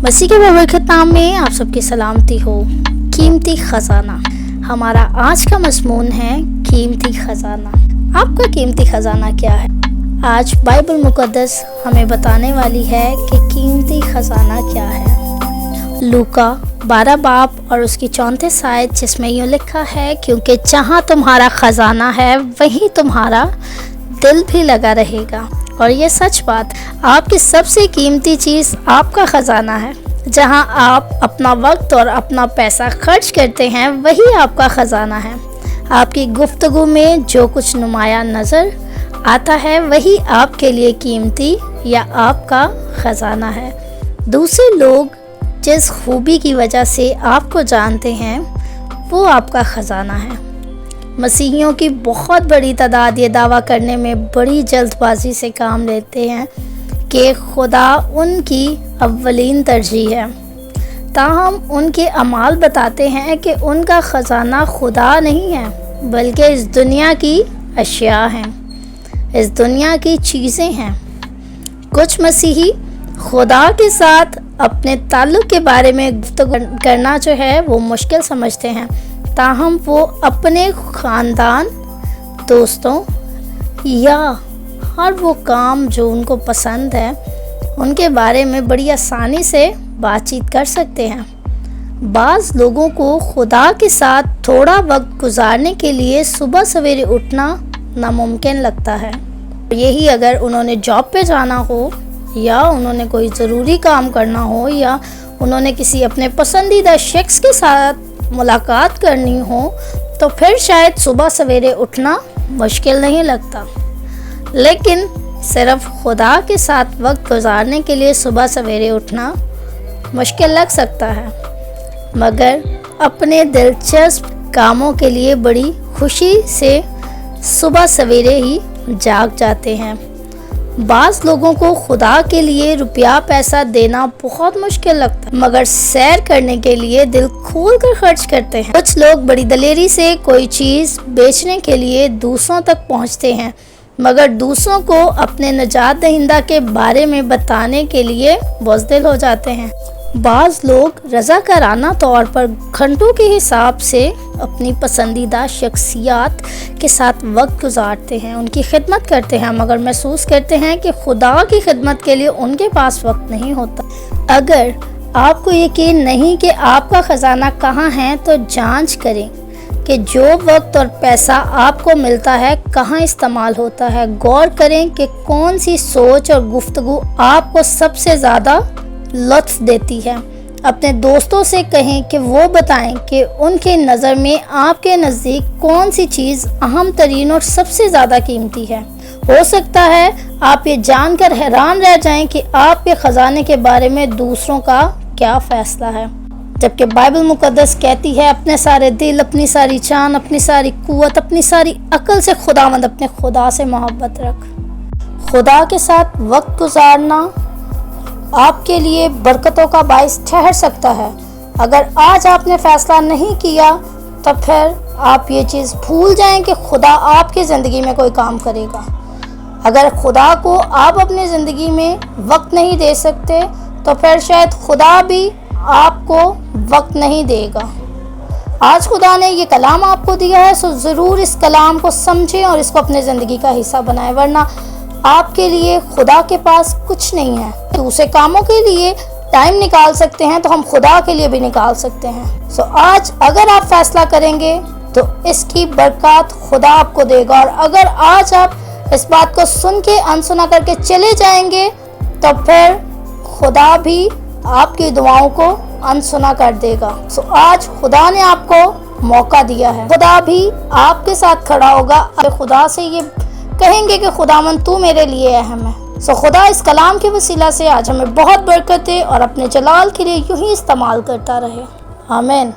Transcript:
मसीह के बरकत नाम में आप सबकी सलामती हो। कीमती खजाना, हमारा आज का मज़मून है कीमती खजाना। आपका कीमती खजाना क्या है? आज बाइबल मुकद्दस हमें बताने वाली है कि कीमती खजाना क्या है। लूका 12 बाब और उसकी 34 आयत, जिसमें यूँ लिखा है, क्योंकि जहाँ तुम्हारा खजाना है वहीं तुम्हारा दिल भी लगा रहेगा। और ये सच बात, आपकी सबसे कीमती चीज़ आपका ख़जाना है। जहां आप अपना वक्त और अपना पैसा खर्च करते हैं वही आपका ख़जाना है। आपकी गुफ्तगू में जो कुछ नुमाया नज़र आता है वही आपके लिए कीमती या आपका ख़जाना है। दूसरे लोग जिस खूबी की वजह से आपको जानते हैं वो आपका ख़जाना है। मसीहियों की बहुत बड़ी तादाद ये दावा करने में बड़ी जल्दबाजी से काम लेते हैं कि खुदा उनकी अव्वलीन तरजीह है। ताहम उनके अमाल बताते हैं कि उनका ख़जाना खुदा नहीं है बल्कि इस दुनिया की अशिया हैं, इस दुनिया की चीज़ें हैं। कुछ मसीही खुदा के साथ अपने ताल्लुक़ के बारे में गुफ्तगू करना जो है वो मुश्किल समझते हैं। ताहम वो अपने ख़ानदान, दोस्तों या हर वो काम जो उनको पसंद है उनके बारे में बड़ी आसानी से बातचीत कर सकते हैं। बाज़ लोगों को खुदा के साथ थोड़ा वक्त गुजारने के लिए सुबह सवेरे उठना नामुमकिन लगता है। यही अगर उन्होंने जॉब पे जाना हो या उन्होंने कोई ज़रूरी काम करना हो या उन्होंने किसी अपने पसंदीदा शख्स के साथ मुलाकात करनी हो तो फिर शायद सुबह सवेरे उठना मुश्किल नहीं लगता। लेकिन सिर्फ खुदा के साथ वक्त गुजारने के लिए सुबह सवेरे उठना मुश्किल लग सकता है, मगर अपने दिलचस्प कामों के लिए बड़ी खुशी से सुबह सवेरे ही जाग जाते हैं। बाज़ लोगों को खुदा के लिए रुपया पैसा देना बहुत मुश्किल लगता है, मगर सैर करने के लिए दिल खोल कर खर्च करते हैं। कुछ लोग बड़ी दलेरी से कोई चीज़ बेचने के लिए दूसरों तक पहुंचते हैं, मगर दूसरों को अपने निजात दहिंदा के बारे में बताने के लिए बुज़दिल हो जाते हैं। बाज़ लोग रज़ाकाराना तौर पर घंटों के हिसाब से अपनी पसंदीदा शख्सियात के साथ वक्त गुजारते हैं, उनकी खिदमत करते हैं, मगर महसूस करते हैं कि खुदा की खिदमत के लिए उनके पास वक्त नहीं होता। अगर आपको यकीन नहीं कि आपका ख़जाना कहाँ है तो जांच करें कि जो वक्त और पैसा आपको मिलता है कहाँ इस्तेमाल होता है। गौर करें कि कौन सी सोच और गुफ्तगू आपको सबसे ज़्यादा लुत्फ़ देती है। अपने दोस्तों से कहें कि वो बताएं कि उनके नज़र में आपके नज़दीक कौन सी चीज़ अहम तरीन और सबसे ज़्यादा कीमती है। हो सकता है आप ये जानकर हैरान रह जाएं कि आपके ख़जाने के बारे में दूसरों का क्या फ़ैसला है, जबकि बाइबल मुकद्दस कहती है अपने सारे दिल, अपनी सारी जान, अपनी सारी कुव्वत, अपनी सारी अक्ल से खुदावंद अपने खुदा से मोहब्बत रख। खुदा के साथ वक्त गुजारना आपके लिए बरकतों का बाइस ठहर सकता है। अगर आज आपने फ़ैसला नहीं किया तो फिर आप ये चीज़ भूल जाएं कि खुदा आपकी ज़िंदगी में कोई काम करेगा। अगर खुदा को आप अपनी ज़िंदगी में वक्त नहीं दे सकते तो फिर शायद खुदा भी आपको वक्त नहीं देगा। आज खुदा ने ये कलाम आपको दिया है, सो ज़रूर इस कलाम को समझें और इसको अपने ज़िंदगी का हिस्सा बनाएं, वरना आपके लिए खुदा के पास कुछ नहीं है। दूसरे कामों के लिए टाइम निकाल सकते हैं तो हम खुदा के लिए भी निकाल सकते हैं। सो आज अगर आप फैसला करेंगे तो इसकी बरकत खुदा आपको देगा, और अगर आज आप इस बात को सुन के अनसुना करके चले जाएंगे तो फिर खुदा भी आपकी दुआओं को अनसुना कर देगा। सो आज खुदा ने आपको मौका दिया है, खुदा भी आपके साथ खड़ा होगा। खुदा से ये कहेंगे कि खुदावन तू मेरे लिए अहम है। सो खुदा इस कलाम के वसीला से आज हमें बहुत बरकत दे और अपने जलाल के लिए यूं ही इस्तेमाल करता रहे। आमीन।